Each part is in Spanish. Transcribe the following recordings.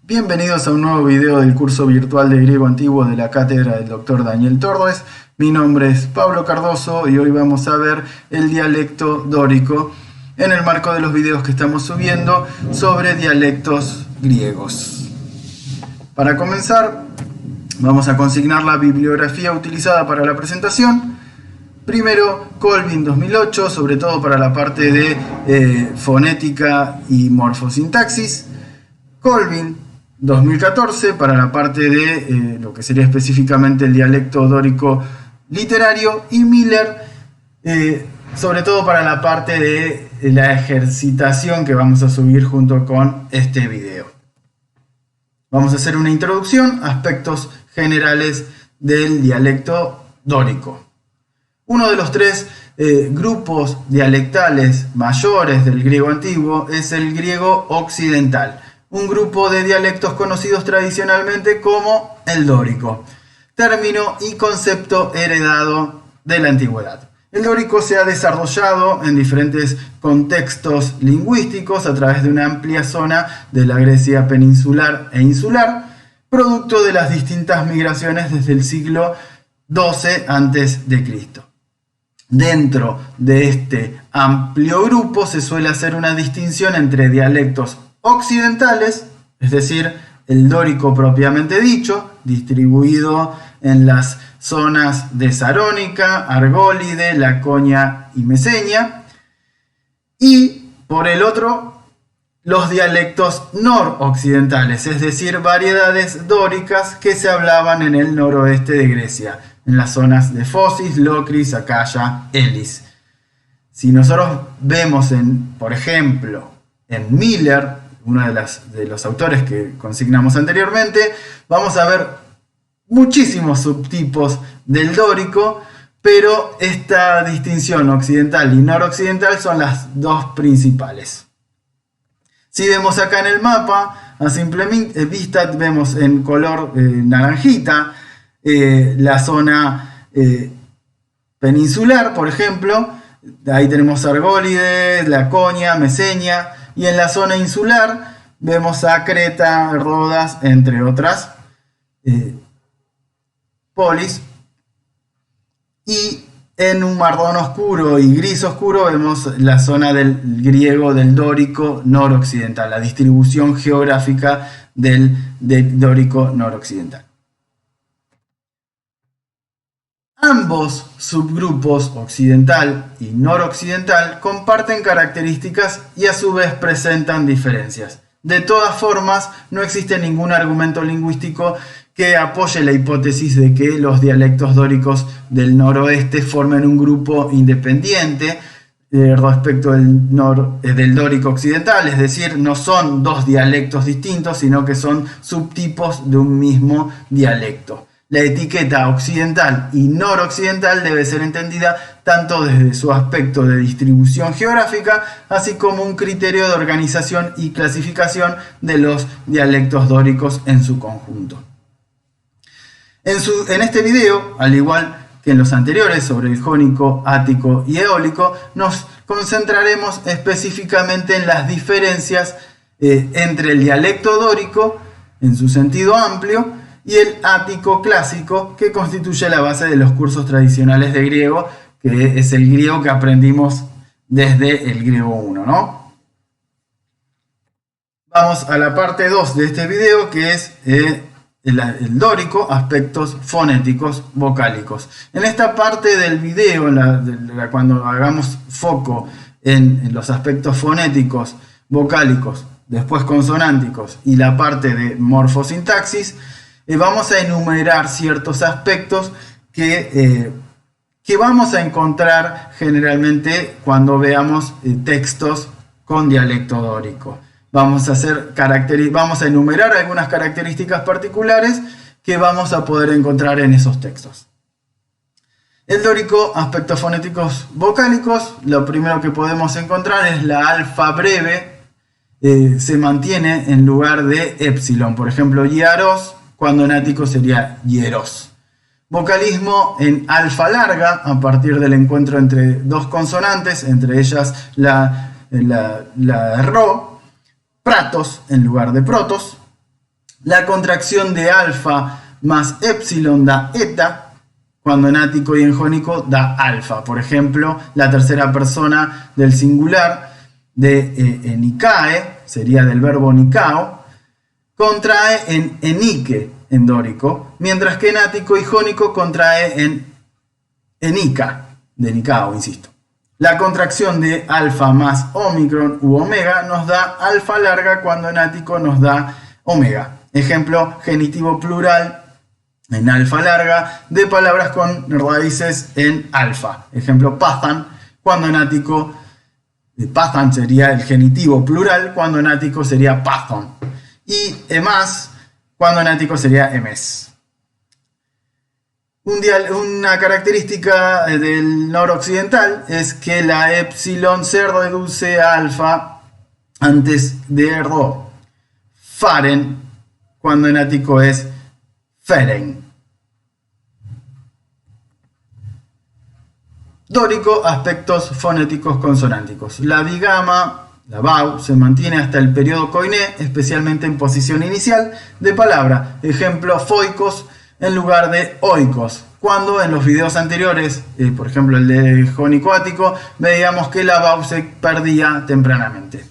Bienvenidos a un nuevo video del curso virtual de griego antiguo de la cátedra del Dr. Daniel Torres. Mi nombre es Pablo Cardoso y hoy vamos a ver el dialecto dórico en el marco de los videos que estamos subiendo sobre dialectos griegos. Para comenzar, vamos a consignar la bibliografía utilizada para la presentación. Primero, Colvin 2008, sobre todo para la parte de fonética y morfosintaxis. Colvin 2014 para la parte de lo que sería específicamente el dialecto dórico literario, y Miller sobre todo para la parte de la ejercitación que vamos a subir junto con este video. Vamos a hacer una introducción, aspectos generales del dialecto dórico. Uno de los tres grupos dialectales mayores del griego antiguo es el griego occidental, un grupo de dialectos conocidos tradicionalmente como el dórico, término y concepto heredado de la antigüedad. El dórico se ha desarrollado en diferentes contextos lingüísticos a través de una amplia zona de la Grecia peninsular e insular, producto de las distintas migraciones desde el siglo XII a.C. Dentro de este amplio grupo se suele hacer una distinción entre dialectos occidentales, es decir, el dórico propiamente dicho, distribuido en las zonas de Sarónica, Argólide, Laconia y Mesenia, y por el otro, los dialectos noroccidentales, es decir, variedades dóricas que se hablaban en el noroeste de Grecia, en las zonas de Focis, Locris, Acaya, Elis. Si nosotros vemos, por ejemplo, en Miller, uno de los autores que consignamos anteriormente, vamos a ver muchísimos subtipos del dórico, pero esta distinción occidental y noroccidental son las dos principales. Si vemos acá en el mapa, a simple vista vemos en color naranjita la zona peninsular, por ejemplo. Ahí tenemos Argólide, Laconia, Mesenia, y en la zona insular vemos a Creta, Rodas, entre otras polis. Y en un marrón oscuro y gris oscuro vemos la zona del griego del dórico noroccidental, la distribución geográfica del dórico noroccidental. Ambos subgrupos occidental y noroccidental comparten características y a su vez presentan diferencias. De todas formas, no existe ningún argumento lingüístico que apoye la hipótesis de que los dialectos dóricos del noroeste formen un grupo independiente respecto del dórico occidental, es decir, no son dos dialectos distintos, sino que son subtipos de un mismo dialecto. La etiqueta occidental y noroccidental debe ser entendida tanto desde su aspecto de distribución geográfica, así como un criterio de organización y clasificación de los dialectos dóricos en su conjunto. En este video, al igual que en los anteriores sobre el jónico, ático y eólico, nos concentraremos específicamente en las diferencias entre el dialecto dórico, en su sentido amplio, y el ático clásico, que constituye la base de los cursos tradicionales de griego, que es el griego que aprendimos desde el griego 1, ¿no? Vamos a la parte 2 de este video, que es el dórico, aspectos fonéticos vocálicos. En esta parte del video, cuando hagamos foco en los aspectos fonéticos vocálicos, después consonánticos y la parte de morfosintaxis, vamos a enumerar ciertos aspectos que vamos a encontrar generalmente cuando veamos textos con dialecto dórico. Vamos a enumerar algunas características particulares que vamos a poder encontrar en esos textos. El dórico, aspectos fonéticos vocálicos, lo primero que podemos encontrar es la alfa breve, se mantiene en lugar de épsilon. Por ejemplo, hieros, cuando en ático sería hieros. Vocalismo en alfa larga, a partir del encuentro entre dos consonantes, entre ellas la ro. Pratos en lugar de protos. La contracción de alfa más epsilon da eta, cuando en ático y en jónico da alfa. Por ejemplo, la tercera persona del singular de Nikae, sería del verbo nikao, contrae en enike en dórico, mientras que en ático y jónico contrae en enika, de nikao, insisto. La contracción de alfa más omicron u omega nos da alfa larga, cuando en ático nos da omega. Ejemplo, genitivo plural en alfa larga de palabras con raíces en alfa. Ejemplo, pathan, cuando en ático pathan sería el genitivo plural, cuando en ático sería pathon. Y emas, cuando en ático sería emes. Una característica del noroccidental es que la epsilon se reduce a alfa antes de rho. Faren, cuando en ático es feren. Dórico, aspectos fonéticos consonánticos. La bigama, la BAU, se mantiene hasta el periodo koiné, especialmente en posición inicial de palabra. Ejemplo, foikos en lugar de oikos. Cuando en los videos anteriores, por ejemplo el de jónico ático, veíamos que la BAU se perdía tempranamente.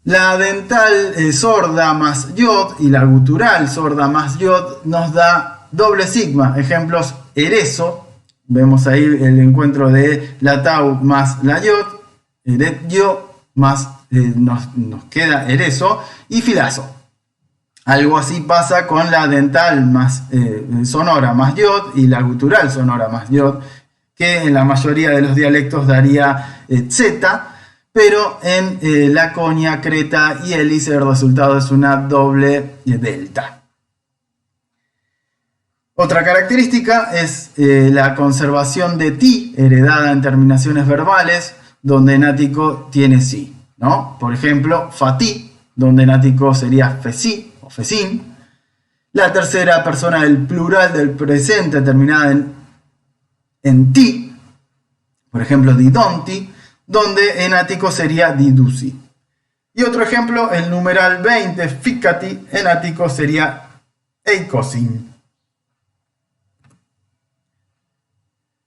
La dental sorda más yod y la gutural sorda más yod nos da doble sigma. Ejemplos, ereso. Vemos ahí el encuentro de la tau más la yod. Eret yo más nos queda ereso. Y filazo. Algo así pasa con la dental más sonora más yod y la gutural sonora más yod, que en la mayoría de los dialectos daría zeta. Pero en Laconia, Creta y Elis el resultado es una doble delta. Otra característica es la conservación de ti, heredada en terminaciones verbales, donde en ático tiene si, ¿no? Por ejemplo, fatí, donde en ático sería fesí o fesín. La tercera persona del plural del presente terminada en ti, por ejemplo, didonti, donde en ático sería didusi. Y otro ejemplo, el numeral 20, ficati, en ático sería eikosin.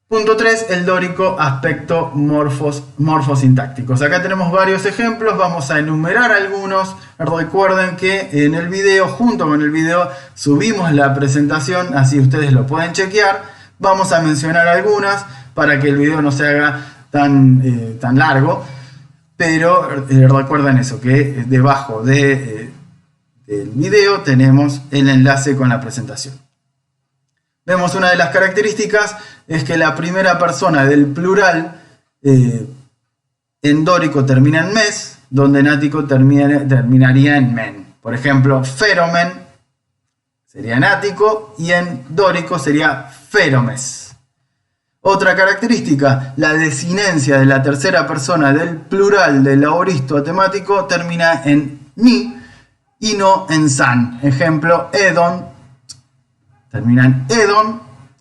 Punto 3, el dórico, aspecto morfosintácticos. Acá tenemos varios ejemplos, vamos a enumerar algunos. Recuerden que en el video, junto con el video, subimos la presentación, así ustedes lo pueden chequear. Vamos a mencionar algunas para que el video no se haga tan largo, pero recuerden eso, que debajo del video tenemos el enlace con la presentación. Vemos una de las características es que la primera persona del plural en dórico termina en mes, donde en ático terminaría en men. Por ejemplo, feromen sería en ático y en dórico sería feromes. Otra característica, la desinencia de la tercera persona del plural del aoristo temático termina en ni y no en san. Ejemplo, edon termina en edon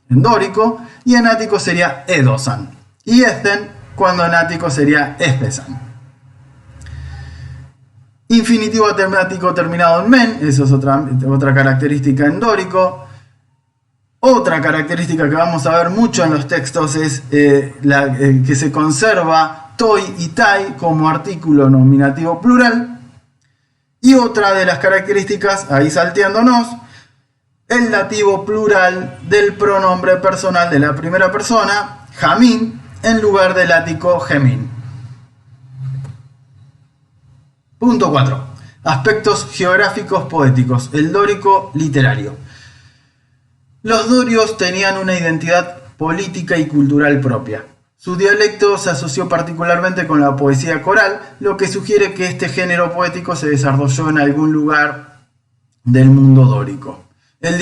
en dórico y en ático sería edosan. Y esten cuando en ático sería espesan. Infinitivo temático terminado en men, eso es otra característica en dórico. Otra característica que vamos a ver mucho en los textos es que se conserva toi y tai como artículo nominativo plural. Y otra de las características, ahí salteándonos, el dativo plural del pronombre personal de la primera persona, jamín, en lugar del ático gemín. Punto 4. Aspectos geográficos poéticos. El dórico literario. Los dorios tenían una identidad política y cultural propia. Su dialecto se asoció particularmente con la poesía coral, lo que sugiere que este género poético se desarrolló en algún lugar del mundo dórico. El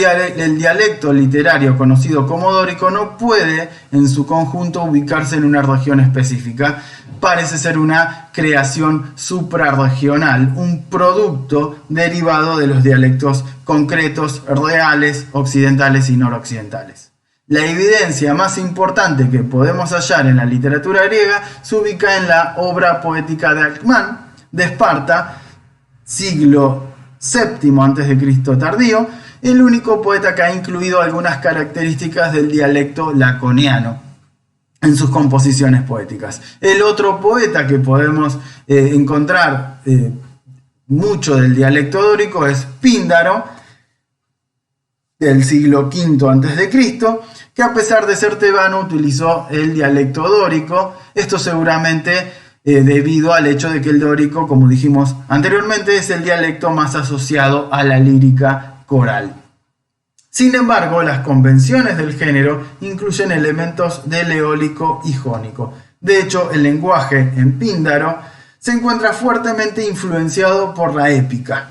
dialecto literario conocido como dórico no puede en su conjunto ubicarse en una región específica. Parece ser una creación suprarregional, un producto derivado de los dialectos concretos, reales, occidentales y noroccidentales. La evidencia más importante que podemos hallar en la literatura griega se ubica en la obra poética de Alcmán, de Esparta, siglo VII a.C. tardío, el único poeta que ha incluido algunas características del dialecto laconiano en sus composiciones poéticas. El otro poeta que podemos encontrar mucho del dialecto dórico es Píndaro, del siglo V a.C., que a pesar de ser tebano utilizó el dialecto dórico. Esto seguramente debido al hecho de que el dórico, como dijimos anteriormente, es el dialecto más asociado a la lírica coral. Sin embargo, las convenciones del género incluyen elementos del eólico y jónico. De hecho, el lenguaje en Píndaro se encuentra fuertemente influenciado por la épica.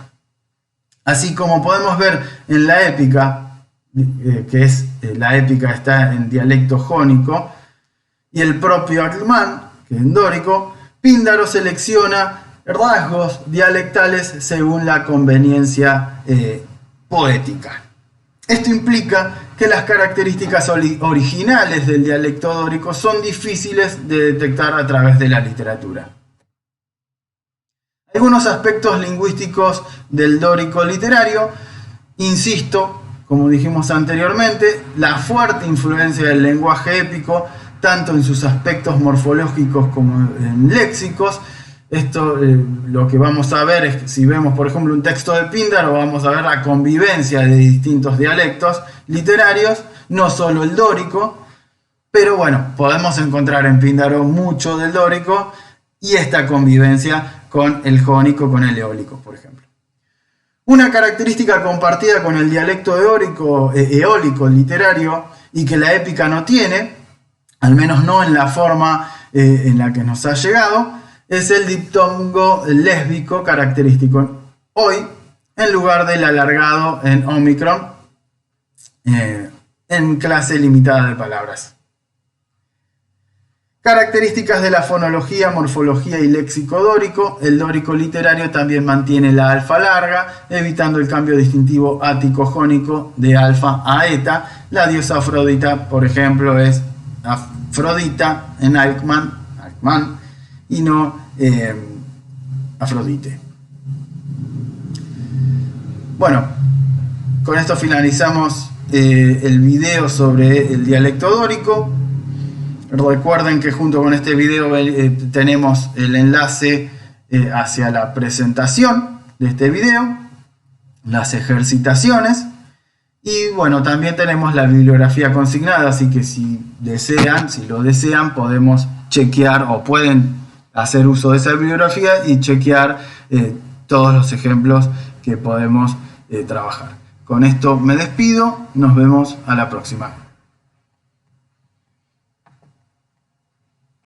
Así como podemos ver en la épica, la épica está en dialecto jónico, y el propio Ackman, que es en dórico, Píndaro selecciona rasgos dialectales según la conveniencia poética. Esto implica que las características originales del dialecto dórico son difíciles de detectar a través de la literatura. Algunos aspectos lingüísticos del dórico literario, insisto, como dijimos anteriormente, la fuerte influencia del lenguaje épico, tanto en sus aspectos morfológicos como en léxicos. Esto lo que vamos a ver es que si vemos, por ejemplo, un texto de Píndaro, vamos a ver la convivencia de distintos dialectos literarios, no solo el dórico, pero bueno, podemos encontrar en Píndaro mucho del dórico y esta convivencia con el jónico, con el eólico, por ejemplo. Una característica compartida con el dialecto eólico literario y que la épica no tiene, al menos no en la forma en la que nos ha llegado, es el diptongo lésbico característico. Hoy, en lugar del alargado en ómicron, en clase limitada de palabras. Características de la fonología, morfología y léxico dórico. El dórico literario también mantiene la alfa larga, evitando el cambio distintivo ático-jónico de alfa a eta. La diosa Afrodita, por ejemplo, es Afrodita en Ackman, y no Afrodite. Bueno, con esto finalizamos el video sobre el dialecto dórico. Recuerden que junto con este video tenemos el enlace hacia la presentación de este video, las ejercitaciones y bueno, también tenemos la bibliografía consignada, así que si lo desean, podemos chequear o pueden hacer uso de esa bibliografía y chequear todos los ejemplos que podemos trabajar. Con esto me despido, nos vemos a la próxima.